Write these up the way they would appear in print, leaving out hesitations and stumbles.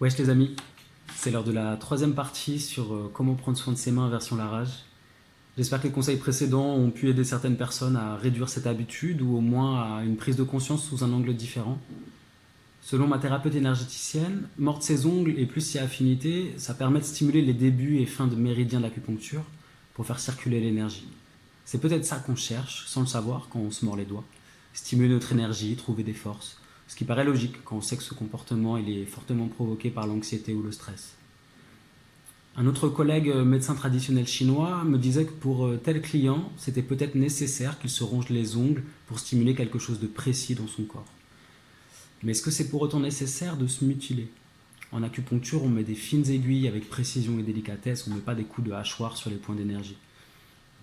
Wesh les amis, c'est l'heure de la troisième partie sur comment prendre soin de ses mains version la rage. J'espère que les conseils précédents ont pu aider certaines personnes à réduire cette habitude ou au moins à une prise de conscience sous un angle différent. Selon ma thérapeute énergéticienne, mordre ses ongles et plus si affinité, ça permet de stimuler les débuts et fins de méridiens de l'acupuncture pour faire circuler l'énergie. C'est peut-être ça qu'on cherche, sans le savoir, quand on se mord les doigts. Stimuler notre énergie, trouver des forces. Ce qui paraît logique quand on sait que ce comportement il est fortement provoqué par l'anxiété ou le stress. Un autre collègue médecin traditionnel chinois me disait que pour tel client, c'était peut-être nécessaire qu'il se ronge les ongles pour stimuler quelque chose de précis dans son corps. Mais est-ce que c'est pour autant nécessaire de se mutiler? En acupuncture, on met des fines aiguilles avec précision et délicatesse, on ne met pas des coups de hachoir sur les points d'énergie.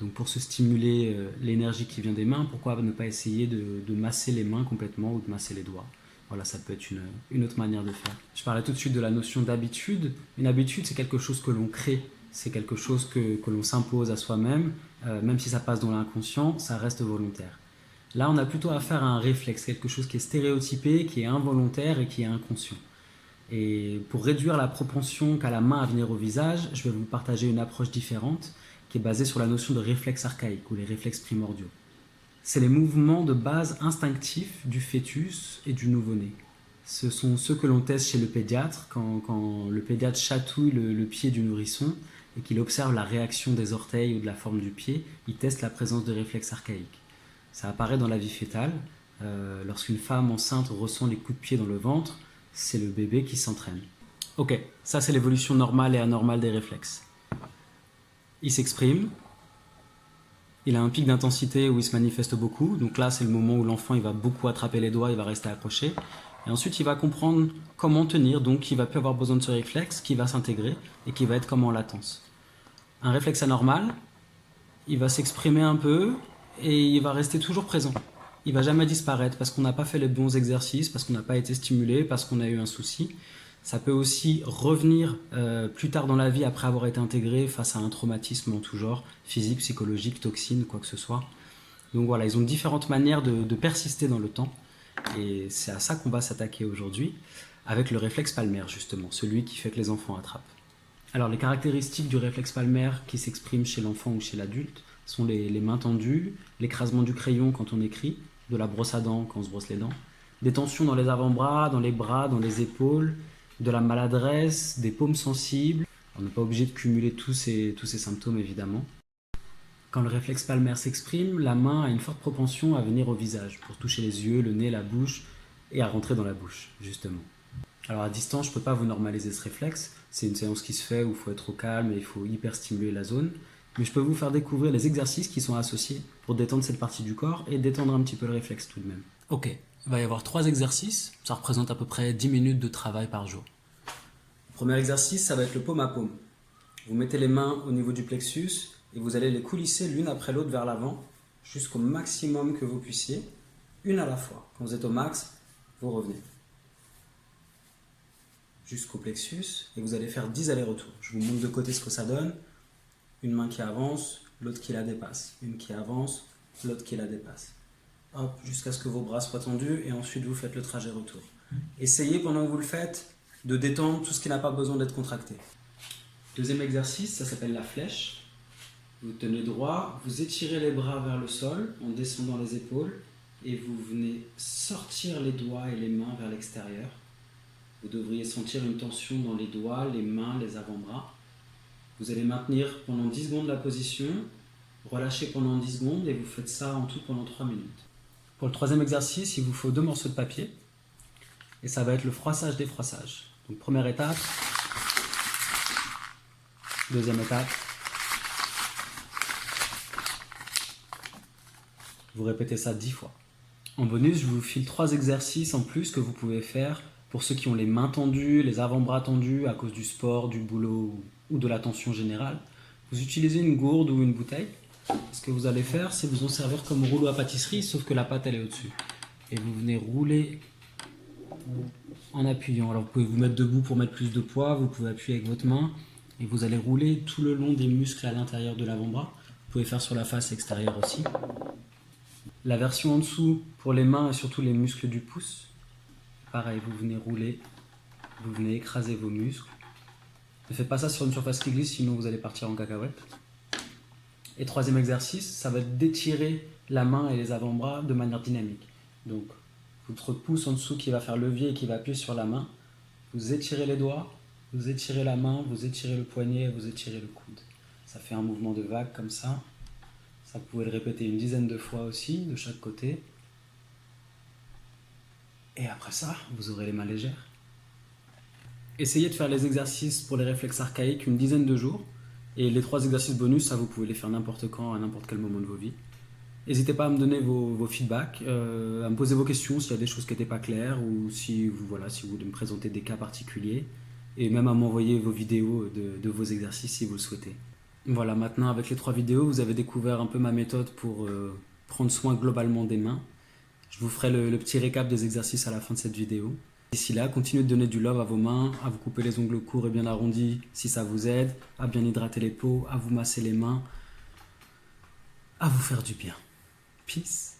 Donc pour se stimuler l'énergie qui vient des mains, pourquoi ne pas essayer de masser les mains complètement ou de masser les doigts? Voilà, ça peut être une autre manière de faire. Je parlais tout de suite de la notion d'habitude. Une habitude, c'est quelque chose que l'on crée, c'est quelque chose que l'on s'impose à soi-même, même si ça passe dans l'inconscient, ça reste volontaire. Là, on a plutôt affaire à un réflexe, quelque chose qui est stéréotypé, qui est involontaire et qui est inconscient. Et pour réduire la propension qu'a la main à venir au visage, je vais vous partager une approche différente qui est basée sur la notion de réflexe archaïque ou les réflexes primordiaux. C'est les mouvements de base instinctifs du fœtus et du nouveau-né. Ce sont ceux que l'on teste chez le pédiatre quand le pédiatre chatouille le pied du nourrisson et qu'il observe la réaction des orteils ou de la forme du pied, il teste la présence de réflexes archaïques. Ça apparaît dans la vie fétale. Lorsqu'une femme enceinte ressent les coups de pied dans le ventre, c'est le bébé qui s'entraîne. Ok, ça c'est l'évolution normale et anormale des réflexes. Il s'exprime, il a un pic d'intensité où il se manifeste beaucoup, donc là c'est le moment où l'enfant il va beaucoup attraper les doigts, il va rester accroché, et ensuite il va comprendre comment tenir, donc il va plus avoir besoin de ce réflexe, qui va s'intégrer et qui va être comme en latence. Un réflexe anormal, il va s'exprimer un peu et il va rester toujours présent. Il va jamais disparaître parce qu'on n'a pas fait les bons exercices, parce qu'on n'a pas été stimulé, parce qu'on a eu un souci. Ça peut aussi revenir plus tard dans la vie après avoir été intégré face à un traumatisme en tout genre, physique, psychologique, toxine, quoi que ce soit. Donc voilà, ils ont différentes manières de persister dans le temps. Et c'est à ça qu'on va s'attaquer aujourd'hui, avec le réflexe palmaire justement, celui qui fait que les enfants attrapent. Alors les caractéristiques du réflexe palmaire qui s'expriment chez l'enfant ou chez l'adulte sont les mains tendues, l'écrasement du crayon quand on écrit, de la brosse à dents quand on se brosse les dents, des tensions dans les avant-bras, dans les bras, dans les épaules, de la maladresse, des paumes sensibles. On n'est pas obligé de cumuler tous ces symptômes évidemment. Quand le réflexe palmaire s'exprime, la main a une forte propension à venir au visage pour toucher les yeux, le nez, la bouche et à rentrer dans la bouche justement. Alors à distance, je ne peux pas vous normaliser ce réflexe, c'est une séance qui se fait où il faut être au calme et il faut hyper stimuler la zone, mais je peux vous faire découvrir les exercices qui sont associés pour détendre cette partie du corps et détendre un petit peu le réflexe tout de même. Ok, il va y avoir 3 exercices, ça représente à peu près 10 minutes de travail par jour. Le premier exercice, ça va être le paume à paume. Vous mettez les mains au niveau du plexus et vous allez les coulisser l'une après l'autre vers l'avant jusqu'au maximum que vous puissiez, une à la fois. Quand vous êtes au max, vous revenez jusqu'au plexus et vous allez faire 10 allers-retours. Je vous montre de côté ce que ça donne. Une main qui avance, l'autre qui la dépasse. Une qui avance, l'autre qui la dépasse. Hop, jusqu'à ce que vos bras soient tendus et ensuite vous faites le trajet retour. Essayez pendant que vous le faites de détendre tout ce qui n'a pas besoin d'être contracté. Deuxième exercice, ça s'appelle la flèche. Vous tenez droit, vous étirez les bras vers le sol en descendant les épaules et vous venez sortir les doigts et les mains vers l'extérieur. Vous devriez sentir une tension dans les doigts, les mains, les avant-bras. Vous allez maintenir pendant 10 secondes la position, relâcher pendant 10 secondes et vous faites ça en tout pendant 3 minutes. Pour le troisième exercice, il vous faut 2 morceaux de papier et ça va être le froissage-défroissage. Donc première étape, deuxième étape. Vous répétez ça 10 fois. En bonus, je vous file 3 exercices en plus que vous pouvez faire pour ceux qui ont les mains tendues, les avant-bras tendus à cause du sport, du boulot ou de la tension générale. Vous utilisez une gourde ou une bouteille. Ce que vous allez faire, c'est vous en servir comme rouleau à pâtisserie, sauf que la pâte elle est au-dessus. Et vous venez rouler en appuyant. Alors vous pouvez vous mettre debout pour mettre plus de poids, vous pouvez appuyer avec votre main et vous allez rouler tout le long des muscles à l'intérieur de l'avant-bras. Vous pouvez faire sur la face extérieure aussi. La version en dessous pour les mains et surtout les muscles du pouce. Pareil, vous venez rouler Vous venez écraser vos muscles. Ne faites pas ça sur une surface qui glisse, sinon vous allez partir en cacahuète. Et troisième exercice, ça va être d'étirer la main et les avant-bras de manière dynamique. Donc, votre pouce en dessous qui va faire levier et qui va appuyer sur la main. Vous étirez les doigts, vous étirez la main, vous étirez le poignet, vous étirez le coude. Ça fait un mouvement de vague comme ça. Ça, vous pouvez le répéter une dizaine de fois aussi, de chaque côté. Et après ça, vous aurez les mains légères. Essayez de faire les exercices pour les réflexes archaïques une dizaine de jours. Et les 3 exercices bonus, ça vous pouvez les faire n'importe quand, à n'importe quel moment de vos vies. N'hésitez pas à me donner vos feedbacks, à me poser vos questions s'il y a des choses qui n'étaient pas claires ou si vous voulez me présenter des cas particuliers. Et même à m'envoyer vos vidéos de vos exercices si vous le souhaitez. Voilà, maintenant avec les 3 vidéos, vous avez découvert un peu ma méthode pour prendre soin globalement des mains. Je vous ferai le petit récap des exercices à la fin de cette vidéo. D'ici là, continuez de donner du love à vos mains, à vous couper les ongles courts et bien arrondis si ça vous aide, à bien hydrater les peaux, à vous masser les mains, à vous faire du bien. Peace.